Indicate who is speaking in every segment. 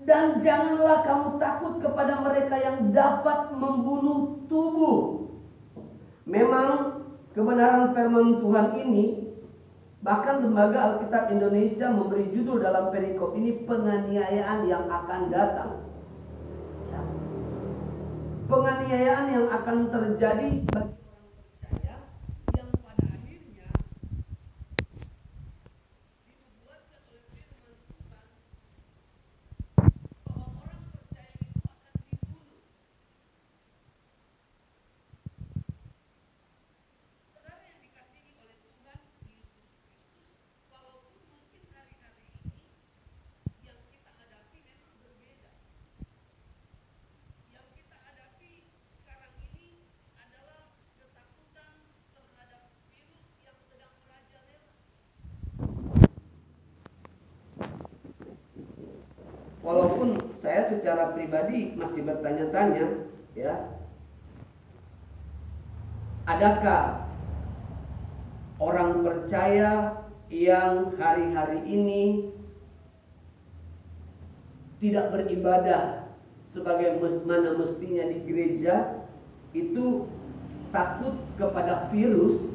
Speaker 1: Dan janganlah kamu takut kepada mereka yang dapat membunuh tubuh. Memang kebenaran firman Tuhan ini, bahkan Lembaga Alkitab Indonesia memberi judul dalam perikop ini, penganiayaan yang akan datang. Ya. Penganiayaan yang akan terjadi bagi orang percaya yang pada akhirnya dinubuatkan oleh firman Tuhan bahwa orang percaya itu akan dibunuh. Saudara yang dikasihi oleh Tuhan Yesus Kristus, walaupun mungkin hari-hari ini yang kita hadapi memang berbeda. Yang kita hadapi sekarang ini adalah ketakutan terhadap virus yang sedang merajalela. Walaupun saya secara pribadi masih bertanya-tanya, ya, adakah orang percaya yang hari-hari ini tidak beribadah sebagaimana mestinya di gereja itu takut kepada virus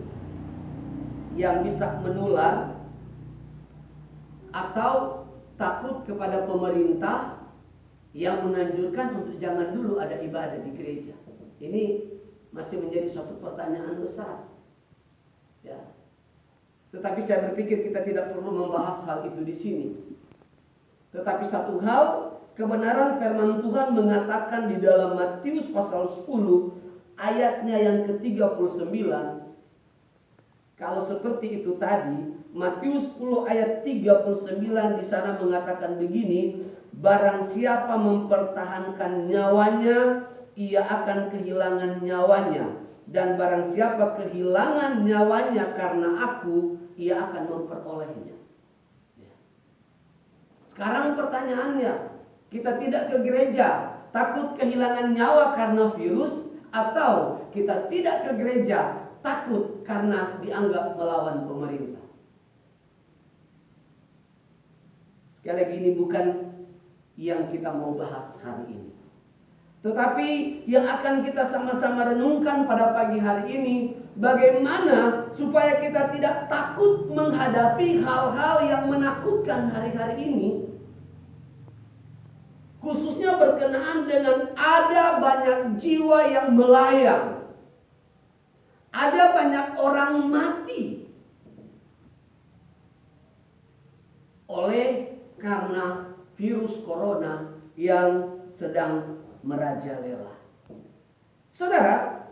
Speaker 1: yang bisa menular, atau takut kepada pemerintah yang menganjurkan untuk jangan dulu ada ibadah di gereja. Ini masih menjadi suatu pertanyaan besar, ya. Tetapi saya berpikir kita tidak perlu membahas hal itu di sini. Tetapi satu hal, kebenaran firman Tuhan mengatakan di dalam Matius pasal 10 ayatnya yang ke-39. Kalau seperti itu tadi, Matius 10 ayat 39 di sana mengatakan begini, barang siapa mempertahankan nyawanya, ia akan kehilangan nyawanya. Dan barang siapa kehilangan nyawanya karena aku, ia akan memperolehnya. Sekarang pertanyaannya, kita tidak ke gereja takut kehilangan nyawa karena virus, atau kita tidak ke gereja takut karena dianggap melawan pemerintah? Sekali lagi, ini bukan yang kita mau bahas hari ini. Tetapi yang akan kita sama-sama renungkan pada pagi hari ini, bagaimana supaya kita tidak takut menghadapi hal-hal yang menakutkan hari-hari ini. Khususnya berkenaan dengan ada banyak jiwa yang melayang. Ada banyak orang mati oleh karena virus corona yang sedang merajalela. Saudara,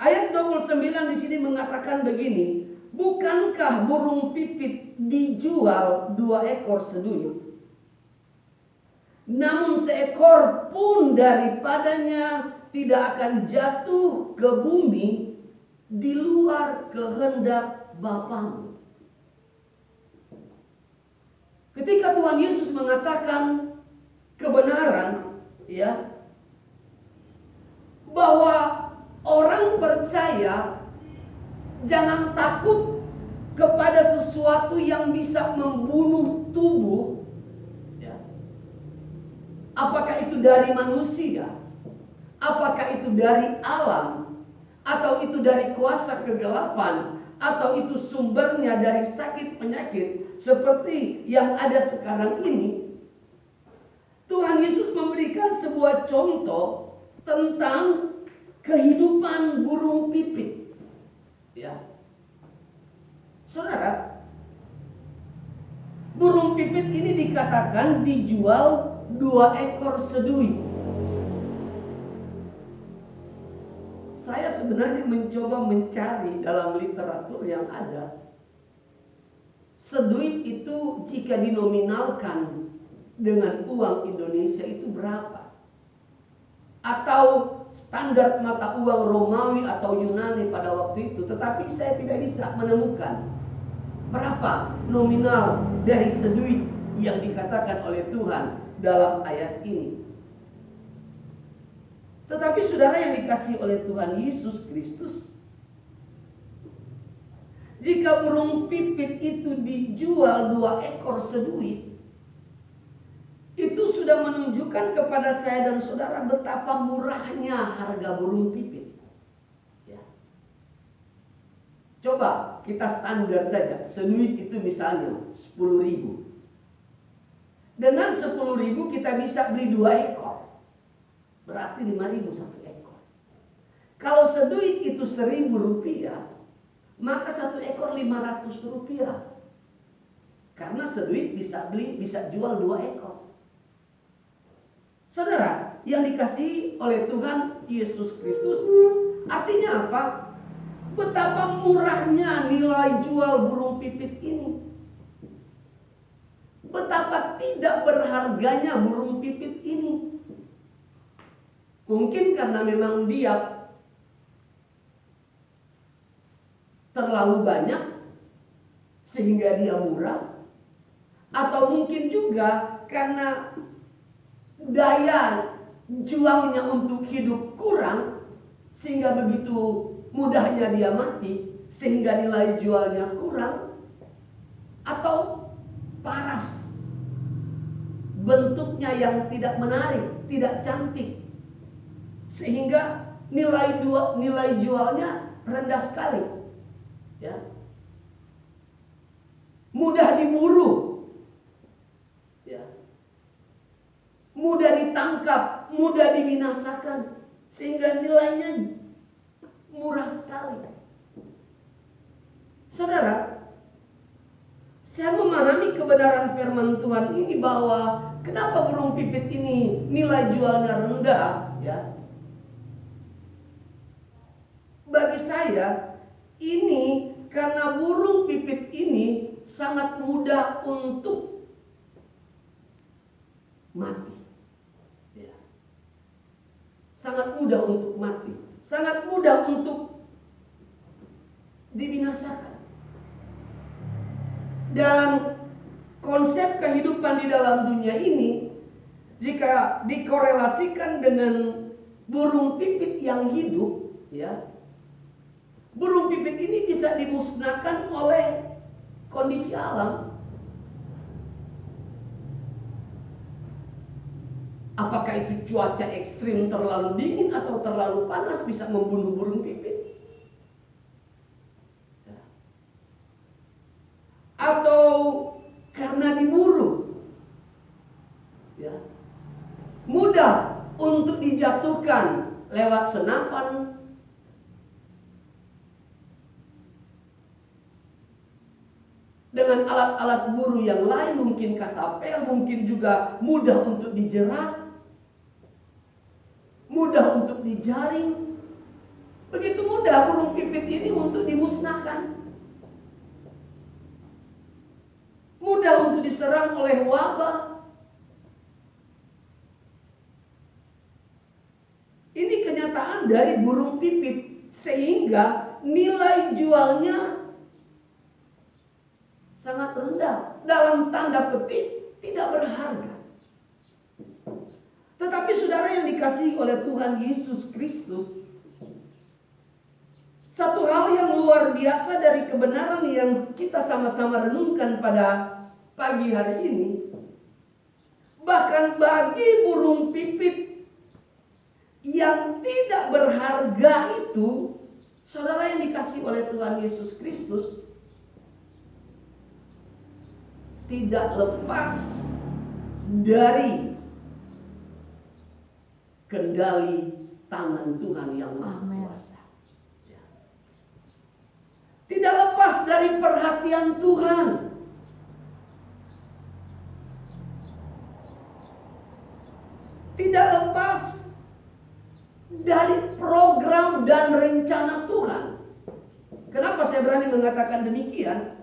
Speaker 1: ayat 29 di sini mengatakan begini, bukankah burung pipit dijual 2 ekor seduit? Namun seekor pun daripadanya tidak akan jatuh ke bumi di luar kehendak Bapamu. Ketika Tuhan Yesus mengatakan kebenaran, ya, bahwa orang percaya jangan takut kepada sesuatu yang bisa membunuh tubuh. Apakah itu dari manusia, apakah itu dari alam, atau itu dari kuasa kegelapan, atau itu sumbernya dari sakit penyakit seperti yang ada sekarang ini. Tuhan Yesus memberikan sebuah contoh tentang kehidupan burung pipit. Ya, saudara, burung pipit ini dikatakan dijual 2 ekor seduit. Saya sebenarnya mencoba mencari dalam literatur yang ada, seduit itu jika dinominalkan dengan uang Indonesia itu berapa? Atau standar mata uang Romawi atau Yunani pada waktu itu. Tetapi saya tidak bisa menemukan berapa nominal dari seduit yang dikatakan oleh Tuhan dalam ayat ini. Tetapi saudara yang dikasihi oleh Tuhan Yesus Kristus, jika burung pipit itu dijual 2 ekor seduit, itu sudah menunjukkan kepada saya dan saudara betapa murahnya harga burung pipit. Ya. Coba kita standar saja, seduit itu misalnya 10.000. Dengan 10.000 kita bisa beli 2 ekor. Berarti 5.000 satu ekor. Kalau seduit itu 1.000 rupiah, maka satu ekor 500 rupiah. Karena seduit bisa jual 2 ekor. Saudara, yang dikasihi oleh Tuhan Yesus Kristus, artinya apa? Betapa murahnya nilai jual burung pipit ini. Betapa tidak berharganya burung pipit ini. Mungkin karena memang dia terlalu banyak sehingga dia murah. Atau mungkin juga karena daya juangnya untuk hidup kurang, sehingga begitu mudahnya dia mati, sehingga nilai jualnya kurang. Atau paras, bentuknya yang tidak menarik, tidak cantik, sehingga nilai jualnya rendah sekali. Ya. Mudah diburu, mudah ditangkap, mudah dibinasakan, sehingga nilainya murah sekali. Saudara, saya memahami kebenaran firman Tuhan ini bahwa kenapa burung pipit ini nilai jualnya rendah, ya. Bagi saya, ini karena burung pipit ini sangat mudah untuk mati. Sangat mudah untuk mati, sangat mudah untuk dibinasakan. Dan konsep kehidupan di dalam dunia ini, jika dikorelasikan dengan burung pipit yang hidup, ya, burung pipit ini bisa dimusnahkan oleh kondisi alam. Apakah itu cuaca ekstrim terlalu dingin atau terlalu panas bisa membunuh burung pipit? Atau karena diburu, ya, mudah untuk dijatuhkan lewat senapan, dengan alat-alat buru yang lain, mungkin katapel, mungkin juga mudah untuk dijerat, mudah untuk dijaring. Begitu mudah burung pipit ini untuk dimusnahkan. Mudah untuk diserang oleh wabah. Ini kenyataan dari burung pipit, sehingga nilai jualnya sangat rendah. Dalam tanda petik, tidak berharga. Tetapi saudara yang dikasihi oleh Tuhan Yesus Kristus, satu hal yang luar biasa dari kebenaran yang kita sama-sama renungkan pada pagi hari ini, bahkan bagi burung pipit yang tidak berharga itu, saudara yang dikasihi oleh Tuhan Yesus Kristus, tidak lepas dari kendali tangan Tuhan yang Maha Kuasa. Tidak lepas dari perhatian Tuhan. Tidak lepas dari program dan rencana Tuhan. Kenapa saya berani mengatakan demikian?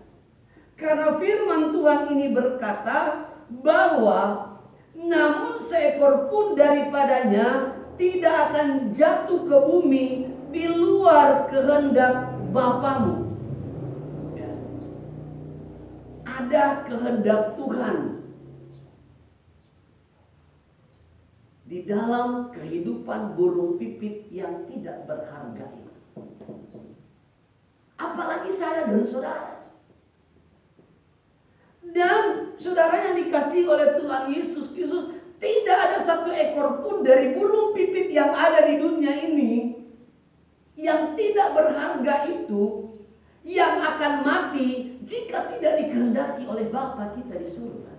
Speaker 1: Karena firman Tuhan ini berkata bahwa namun seekor pun daripadanya tidak akan jatuh ke bumi di luar kehendak Bapamu. Ada kehendak Tuhan di dalam kehidupan burung pipit yang tidak berharga ini. Apalagi saya dan saudara. Dan saudara yang dikasihi oleh Tuhan Yesus Kristus, ekor pun dari burung pipit yang ada di dunia ini, yang tidak berharga itu, yang akan mati jika tidak dikehendaki oleh Bapa kita di surga.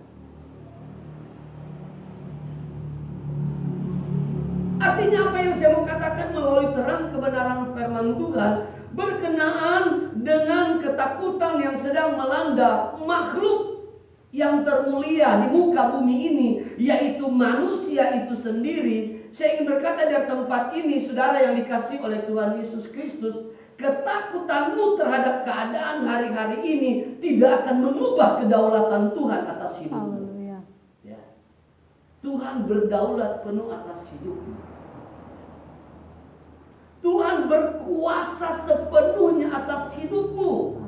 Speaker 1: Artinya apa yang saya mau katakan melalui terang kebenaran firman Tuhan berkenaan dengan ketakutan yang sedang melanda makhluk yang termulia di muka bumi ini, yaitu manusia itu sendiri. Saya ingin berkata dari tempat ini, saudara yang dikasihi oleh Tuhan Yesus Kristus, ketakutanmu terhadap keadaan hari-hari ini tidak akan mengubah kedaulatan Tuhan atas hidupmu. Ya. Tuhan berdaulat penuh atas hidupmu. Tuhan berkuasa sepenuhnya atas hidupmu.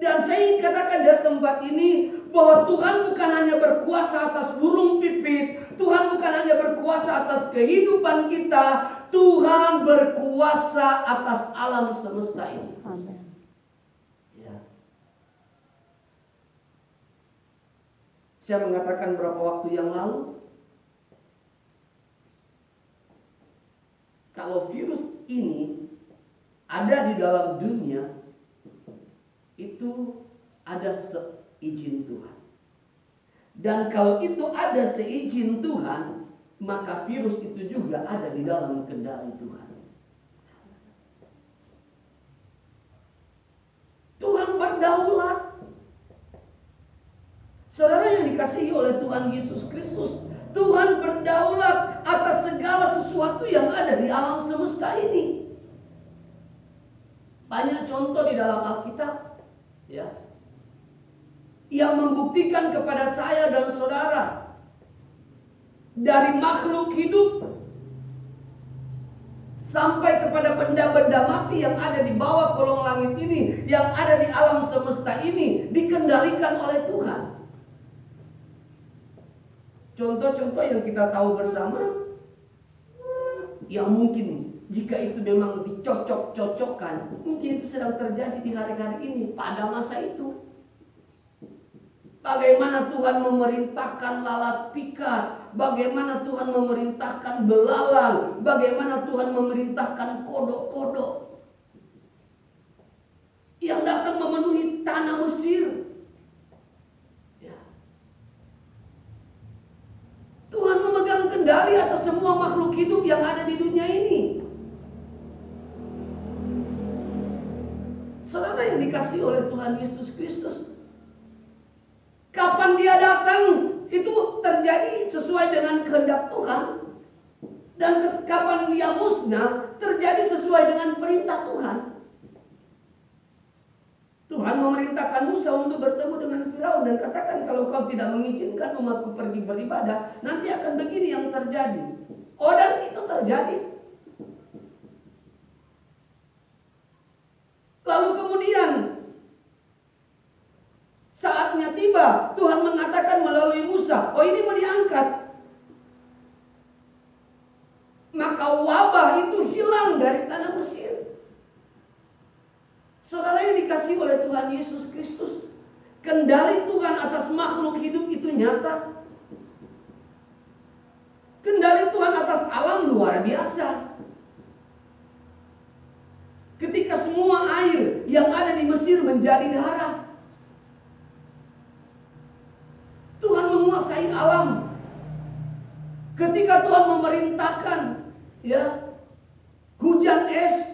Speaker 1: Dan saya ingin katakan dari tempat ini bahwa Tuhan bukan hanya berkuasa atas burung pipit, Tuhan bukan hanya berkuasa atas kehidupan kita, Tuhan berkuasa atas alam semesta ini.
Speaker 2: Amin.
Speaker 1: Ya. Saya mengatakan beberapa waktu yang lalu, kalau virus ini ada di dalam dunia, itu ada seizin Tuhan. Dan kalau itu ada seizin Tuhan, maka virus itu juga ada di dalam kendali Tuhan. Tuhan berdaulat. Saudara yang dikasihi oleh Tuhan Yesus Kristus, Tuhan berdaulat atas segala sesuatu yang ada di alam semesta ini. Banyak contoh di dalam Alkitab, ya, yang membuktikan kepada saya dan saudara, dari makhluk hidup sampai kepada benda-benda mati yang ada di bawah kolong langit ini, yang ada di alam semesta ini, dikendalikan oleh Tuhan. Contoh-contoh yang kita tahu bersama, yang mungkin jika itu memang dicocok-cocokkan, mungkin itu sedang terjadi di hari-hari ini, pada masa itu. Bagaimana Tuhan memerintahkan lalat pikat, bagaimana Tuhan memerintahkan belalang, bagaimana Tuhan memerintahkan kodok-kodok yang datang memenuhi tanah Mesir. Ya. Tuhan memegang kendali atas semua makhluk hidup yang ada di dunia ini. Saudara yang dikasihi oleh Tuhan Yesus Kristus, kapan dia datang itu terjadi sesuai dengan kehendak Tuhan, dan kapan dia musnah terjadi sesuai dengan perintah Tuhan. Tuhan memerintahkan Musa untuk bertemu dengan Firaun dan katakan, kalau kau tidak mengizinkan umatku pergi beribadah, nanti akan begini yang terjadi. Oh, dan itu terjadi. Lalu kemudian saatnya tiba, Tuhan mengatakan melalui Musa, oh ini mau diangkat. Maka wabah itu hilang dari tanah Mesir. Saudara yang dikasihi oleh Tuhan Yesus Kristus, kendali Tuhan atas makhluk hidup itu nyata. Kendali Tuhan atas alam luar biasa. Ketika semua air yang ada di Mesir menjadi darah, Tuhan menguasai alam. Ketika Tuhan memerintahkan, ya, hujan es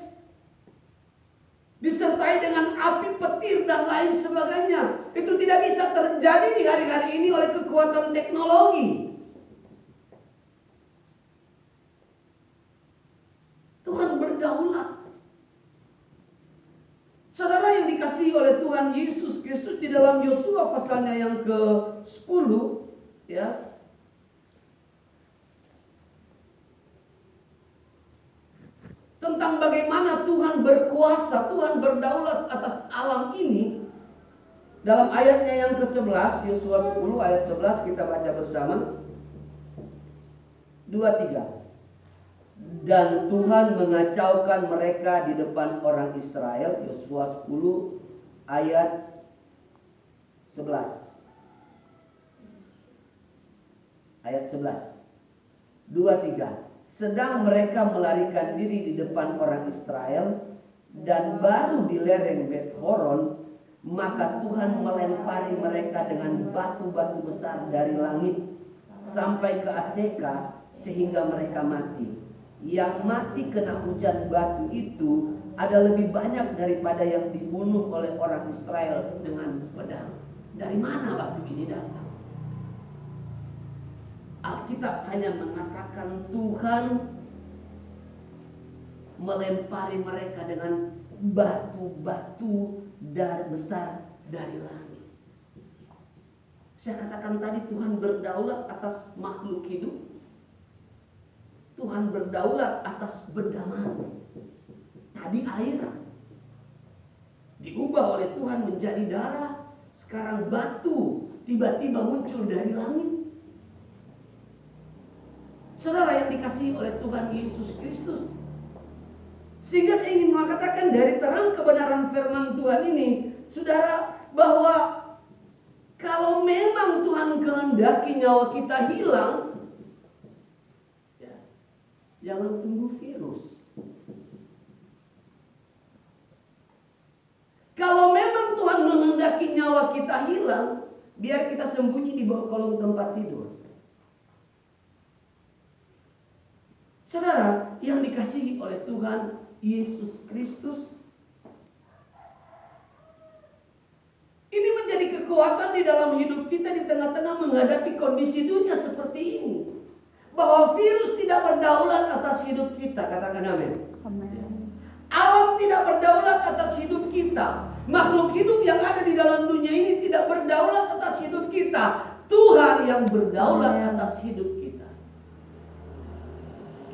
Speaker 1: disertai dengan api petir dan lain sebagainya, itu tidak bisa terjadi di hari-hari ini oleh kekuatan teknologi. Tuhan berdaulat. Saudara yang dikasihi oleh Tuhan Yesus Kristus, di dalam Yosua pasalnya yang ke-10, ya, tentang bagaimana Tuhan berkuasa, Tuhan berdaulat atas alam ini. Dalam ayatnya yang ke-11, Yosua 10 ayat 11, kita baca bersama. 2-3. Dan Tuhan mengacaukan mereka di depan orang Israel. Yosua 10 ayat 11. Ayat 11. 2-3. Sedang mereka melarikan diri di depan orang Israel dan baru di lereng Bet Horon, maka Tuhan melempari mereka dengan batu-batu besar dari langit sampai ke Aseka sehingga mereka mati. Yang mati kena hujan batu itu ada lebih banyak daripada yang dibunuh oleh orang Israel dengan pedang. Dari mana batu ini datang? Alkitab hanya mengatakan Tuhan melempari mereka dengan batu-batu besar dari langit. Saya katakan tadi Tuhan berdaulat atas makhluk hidup. Tuhan berdaulat atas benda mati. Tadi air diubah oleh Tuhan menjadi darah. Sekarang batu tiba-tiba muncul dari langit. Saudara yang dikasihi oleh Tuhan Yesus Kristus. Sehingga saya ingin mengatakan dari terang kebenaran firman Tuhan ini, saudara, bahwa kalau memang Tuhan kehendaki nyawa kita hilang, ya, jangan tunggu virus. Kalau memang Tuhan menghendaki nyawa kita hilang, biar kita sembunyi di bawah kolong tempat tidur. Saudara yang dikasihi oleh Tuhan Yesus Kristus, ini menjadi kekuatan di dalam hidup kita di tengah-tengah menghadapi kondisi dunia seperti ini. Bahwa virus tidak berdaulat atas hidup kita, katakan amin. Alam tidak berdaulat atas hidup kita. Makhluk hidup yang ada di dalam dunia ini tidak berdaulat atas hidup kita. Tuhan yang berdaulat atas hidup kita.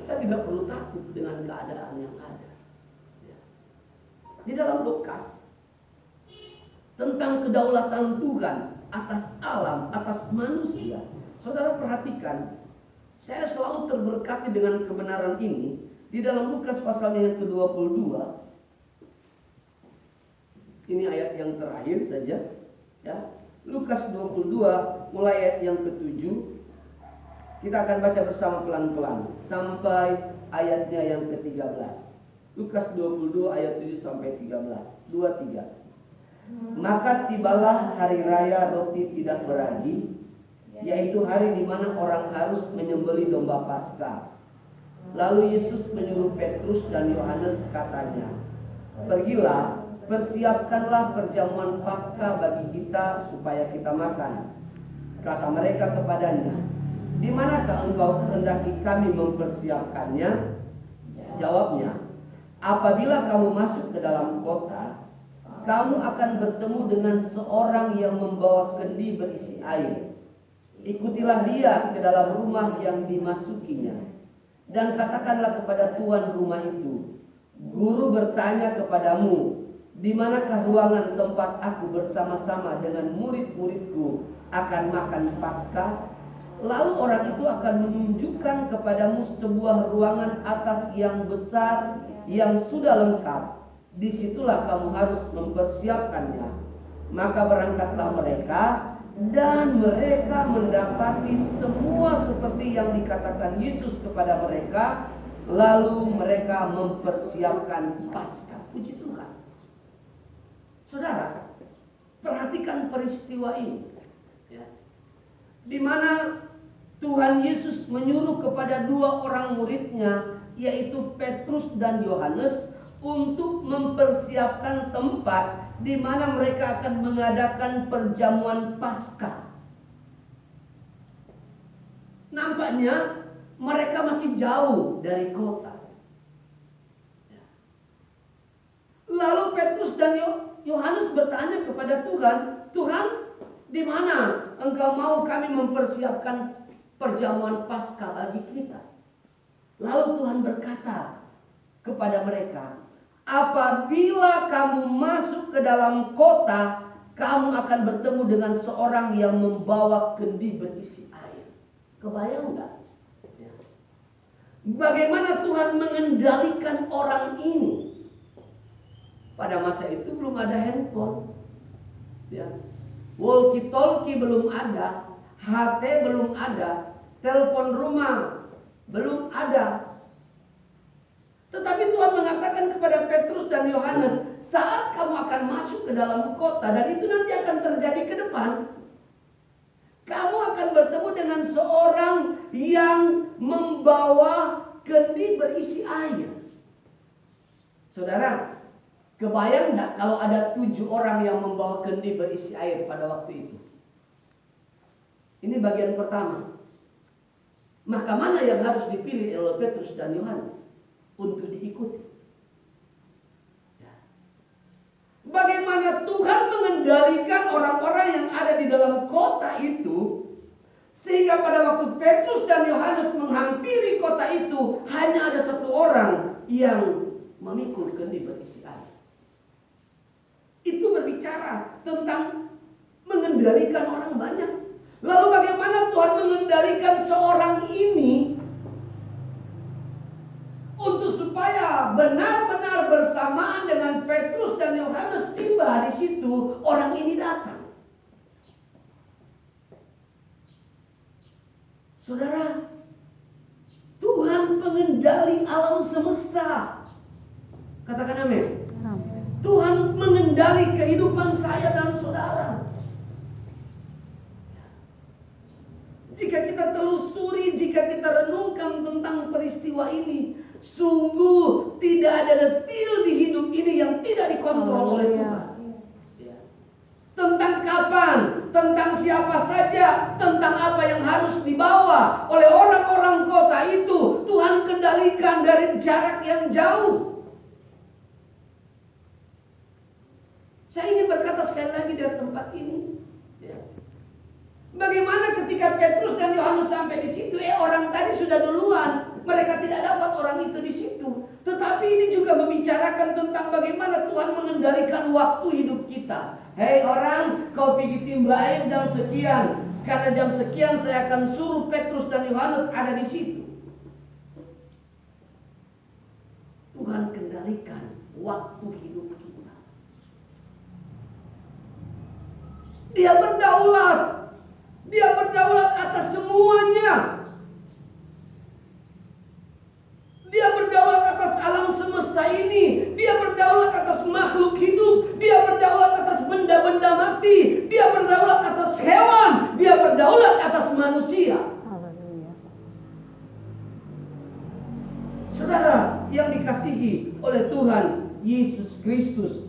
Speaker 1: Kita tidak perlu takut dengan keadaan yang ada. Di dalam Lukas tentang kedaulatan Tuhan atas alam, atas manusia. Saudara perhatikan, saya selalu terberkati dengan kebenaran ini. Di dalam Lukas pasalnya yang ke-22. Ini ayat yang terakhir saja, ya. Lukas 22 mulai ayat yang ke-7. Kita akan baca bersama pelan-pelan sampai ayatnya yang ke-13. Lukas 22 ayat 7 sampai 13. 2-3. Maka tibalah hari raya roti tidak beragi, yaitu hari di mana orang harus menyembelih domba Paskah. Lalu Yesus menyuruh Petrus dan Yohanes, katanya, pergilah, persiapkanlah perjamuan Paskah bagi kita supaya kita makan. Kata mereka kepadanya, di manakah engkau kehendaki kami mempersiapkannya? Jawabnya, apabila kamu masuk ke dalam kota, kamu akan bertemu dengan seorang yang membawa kendi berisi air. Ikutilah dia ke dalam rumah yang dimasukinya, dan katakanlah kepada tuan rumah itu, Guru bertanya kepadamu, di manakah ruangan tempat aku bersama-sama dengan murid-muridku akan makan Paskah? Lalu orang itu akan menunjukkan kepadamu sebuah ruangan atas yang besar yang sudah lengkap. Disitulah kamu harus mempersiapkannya. Maka berangkatlah mereka, dan mereka mendapati semua seperti yang dikatakan Yesus kepada mereka. Lalu mereka mempersiapkan Paskah. Puji Tuhan. Saudara, perhatikan peristiwa ini, ya. Di mana Tuhan Yesus menyuruh kepada dua orang muridnya, yaitu Petrus dan Yohanes, untuk mempersiapkan tempat di mana mereka akan mengadakan perjamuan Paskah. Nampaknya mereka masih jauh dari kota. Lalu Petrus dan Yohanes bertanya kepada Tuhan, Tuhan, di mana engkau mau kami mempersiapkan perjamuan Paskah bagi kita? Lalu Tuhan berkata kepada mereka, apabila kamu masuk ke dalam kota, kamu akan bertemu dengan seorang yang membawa kendi berisi air. Kebayang enggak? Bagaimana Tuhan mengendalikan orang ini? Pada masa itu belum ada handphone, ya. Walkie-talkie belum ada, HP belum ada. telepon rumah belum ada. Tetapi Tuhan mengatakan kepada Petrus dan Yohanes, saat kamu akan masuk ke dalam kota, dan itu nanti akan terjadi ke depan, kamu akan bertemu dengan seorang yang membawa kendi berisi air. Saudara, kebayang nggak kalau ada 7 orang yang membawa kendi berisi air pada waktu itu? Ini bagian pertama. Maka mana yang harus dipilih oleh Petrus dan Yohanes untuk diikuti? Bagaimana Tuhan mengendalikan orang-orang yang ada di dalam kota itu, sehingga pada waktu Petrus dan Yohanes menghampiri kota itu, hanya ada 1 orang yang memikul kendi berisi air. Itu berbicara tentang mengendalikan orang banyak. Lalu bagaimana Tuhan mengendalikan seorang ini untuk supaya benar-benar bersamaan dengan Petrus dan Yohanes tiba di situ, orang ini datang. Saudara, Tuhan pengendali alam semesta. Katakan amin. Tuhan mengendali kehidupan saya dan saudara. Jika kita telusuri, jika kita renungkan tentang peristiwa ini, sungguh tidak ada detil di hidup ini yang tidak dikontrol oleh Tuhan. Tentang kapan, tentang siapa saja, tentang apa yang harus dibawa oleh orang-orang kota itu, Tuhan kendalikan dari jarak yang jauh. Saya ingin berkata sekali lagi dari tempat ini. Bagaimana ketika Petrus dan Yohanes sampai di situ, orang tadi sudah duluan, mereka tidak dapat orang itu di situ. Tetapi ini juga membicarakan tentang bagaimana Tuhan mengendalikan waktu hidup kita. Hei orang, kau pergi timba air jam sekian, karena jam sekian saya akan suruh Petrus dan Yohanes ada di situ. Tuhan kendalikan waktu hidup kita. Dia berdaulat. Dia berdaulat atas semuanya. Dia berdaulat atas alam semesta ini. Dia berdaulat atas makhluk hidup. Dia berdaulat atas benda-benda mati. Dia berdaulat atas hewan. Dia berdaulat atas manusia. Saudara yang dikasihi oleh Tuhan Yesus Kristus.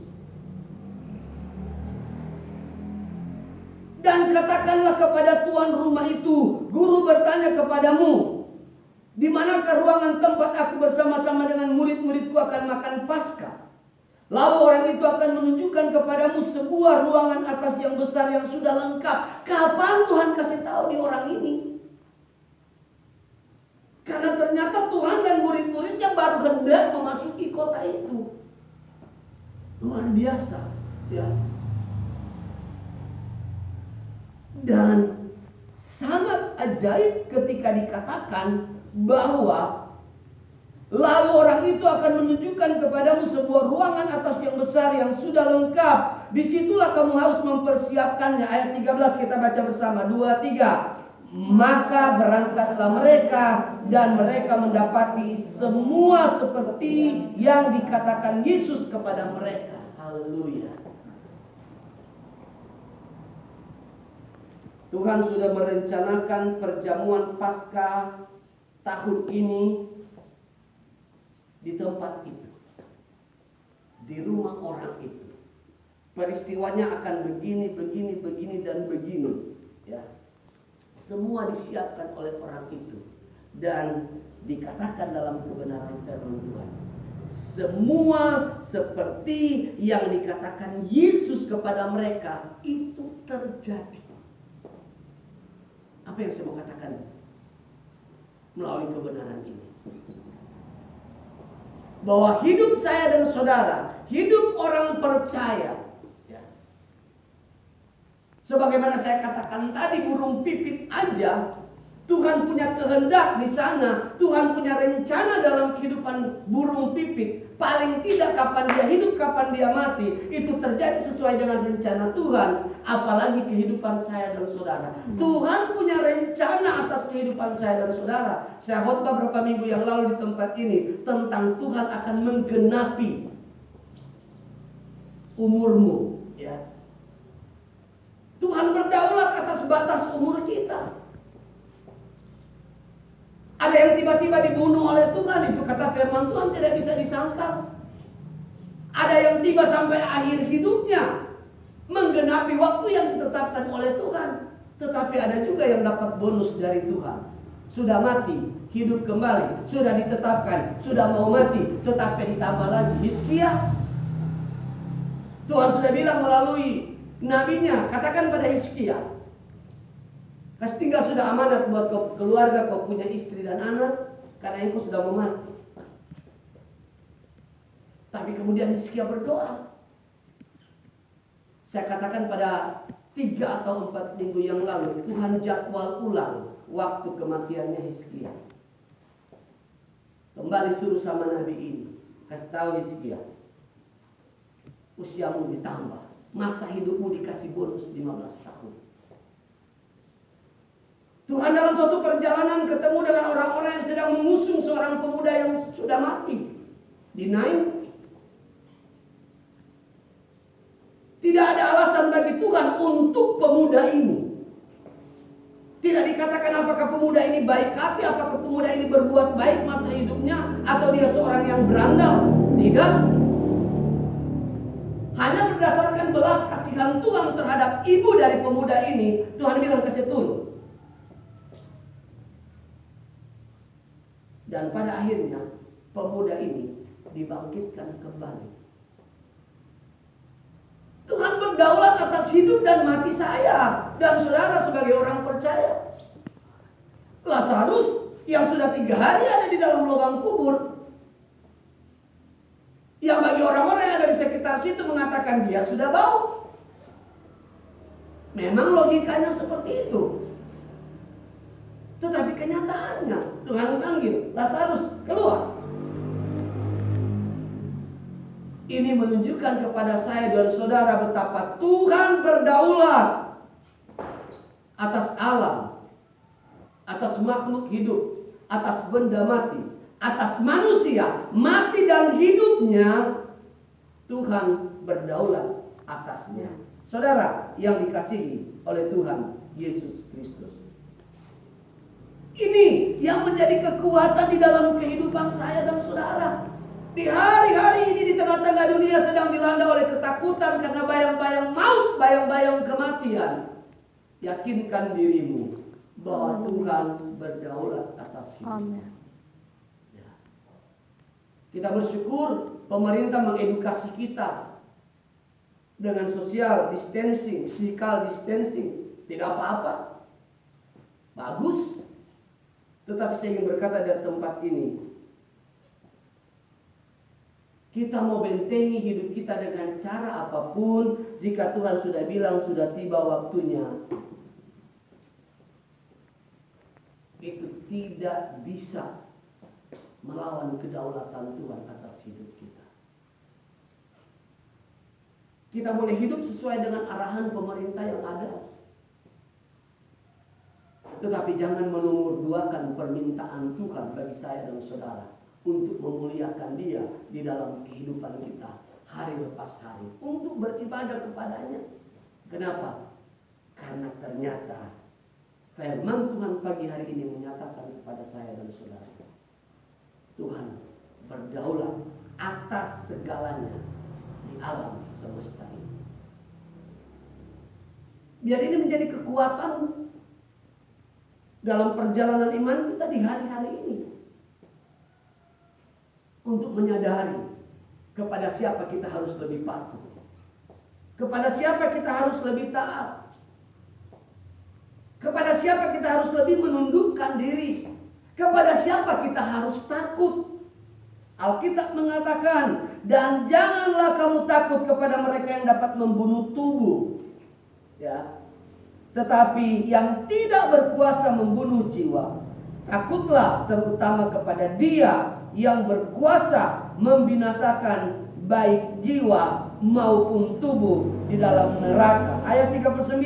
Speaker 1: Dan katakanlah kepada tuan rumah itu, guru bertanya kepadamu, di manakah ruangan tempat aku bersama-sama dengan murid-muridku akan makan Paskah? Lalu orang itu akan menunjukkan kepadamu sebuah ruangan atas yang besar yang sudah lengkap. Kapan Tuhan kasih tahu di orang ini? Karena ternyata Tuhan dan murid-muridnya baru hendak memasuki kota itu. Luar biasa, ya. Dan sangat ajaib ketika dikatakan bahwa lalu orang itu akan menunjukkan kepadamu sebuah ruangan atas yang besar yang sudah lengkap. Disitulah kamu harus mempersiapkannya. Ayat 13 kita baca bersama. 2, 3. Maka berangkatlah mereka dan mereka mendapati semua seperti yang dikatakan Yesus kepada mereka. Haleluya. Tuhan sudah merencanakan perjamuan Paskah tahun ini di tempat itu, di rumah orang itu. Peristiwanya akan begini, dan begini. Ya. Semua disiapkan oleh orang itu dan dikatakan dalam kebenaran firman Tuhan. Semua seperti yang dikatakan Yesus kepada mereka itu terjadi. Apa yang saya mau katakan melalui kebenaran ini? Bahwa hidup saya dan saudara, hidup orang percaya, ya. Sebagaimana saya katakan tadi, burung pipit aja Tuhan punya kehendak di sana. Tuhan punya rencana dalam kehidupan burung pipit. Paling tidak kapan dia hidup, kapan dia mati, itu terjadi sesuai dengan rencana Tuhan. apalagi kehidupan saya dan saudara. Tuhan punya rencana atas kehidupan saya dan saudara. Saya khotbah beberapa minggu yang lalu di tempat ini tentang Tuhan akan menggenapi umurmu, ya. Tuhan berdaulat atas batas umur kita. Ada yang tiba-tiba dibunuh oleh Tuhan, itu kata firman Tuhan tidak bisa disangkal. Ada yang tiba sampai akhir hidupnya menggenapi waktu yang ditetapkan oleh Tuhan. Tetapi ada juga yang dapat bonus dari Tuhan. Sudah mati, hidup kembali. Sudah ditetapkan, sudah mau mati, tetapi ditambah lagi. Hizkia, Tuhan sudah bilang melalui nabinya, katakan pada Hizkia, kasih tinggal sudah amanat buat kau keluarga, kau punya istri dan anak, karena engkau sudah mau mati. Tapi kemudian Hizkia berdoa. Saya katakan pada 3 atau 4 minggu yang lalu, Tuhan jadwal ulang waktu kematiannya Hizkia. Kembali suruh sama nabi ini, kasih tahu Hizkia, usiamu ditambah, masa hidupmu dikasih bonus 15 tahun. Tuhan dalam suatu perjalanan ketemu dengan orang-orang yang sedang mengusung seorang pemuda yang sudah mati di Nain. Tidak ada alasan bagi Tuhan untuk pemuda ini. Tidak dikatakan apakah pemuda ini baik hati, apakah pemuda ini berbuat baik masa hidupnya, atau dia seorang yang berandal. Tidak. Hanya berdasarkan belas kasihan Tuhan terhadap ibu dari pemuda ini, Tuhan bilang kasih turun. Dan pada akhirnya pemuda ini dibangkitkan kembali. Tuhan berdaulat atas hidup dan mati saya dan saudara sebagai orang percaya. Lazarus yang sudah 3 hari ada di dalam lubang kubur, yang bagi orang-orang yang ada di sekitar situ mengatakan dia sudah bau. Memang logikanya seperti itu. Tetapi kenyataannya Tuhan panggil Lazarus keluar. Ini menunjukkan kepada saya dan saudara betapa Tuhan berdaulat atas alam, atas makhluk hidup, atas benda mati, atas manusia, mati dan hidupnya. Tuhan berdaulat atasnya. Saudara yang dikasihi oleh Tuhan Yesus Kristus. Ini yang menjadi kekuatan di dalam kehidupan saya dan saudara. Di hari-hari ini di tengah-tengah dunia sedang dilanda oleh ketakutan karena bayang-bayang maut, bayang-bayang kematian. Yakinkan dirimu bahwa Tuhan berdaulat atas hidup. Ya. Kita bersyukur pemerintah mengedukasi kita dengan social distancing, physical distancing. Tidak apa-apa. Bagus. Tetapi saya ingin berkata dari tempat ini, kita mau bentengi hidup kita dengan cara apapun, jika Tuhan sudah bilang sudah tiba waktunya, itu tidak bisa melawan kedaulatan Tuhan atas hidup kita. Kita boleh hidup sesuai dengan arahan pemerintah yang ada, tetapi jangan menomorduakan permintaan Tuhan bagi saya dan saudara untuk memuliakan Dia di dalam kehidupan kita hari lepas hari, untuk beribadah kepadanya. Kenapa? Karena ternyata firman Tuhan pagi hari ini menyatakan kepada saya dan saudara, Tuhan berdaulat atas segalanya di alam semesta ini. Biar ini menjadi kekuatan dalam perjalanan iman kita di hari-hari ini, untuk menyadari kepada siapa kita harus lebih patuh, kepada siapa kita harus lebih taat, kepada siapa kita harus lebih menundukkan diri, kepada siapa kita harus takut. Alkitab mengatakan, dan janganlah kamu takut kepada mereka yang dapat membunuh tubuh, ya, tetapi yang tidak berkuasa membunuh jiwa. Takutlah terutama kepada Dia yang berkuasa membinasakan baik jiwa maupun tubuh di dalam neraka. Ayat 39,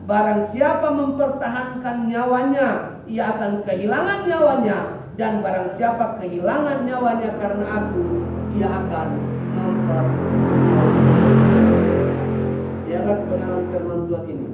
Speaker 1: barang siapa mempertahankan nyawanya, ia akan kehilangan nyawanya, dan barang siapa kehilangan nyawanya karena aku, ia akan memperoleh.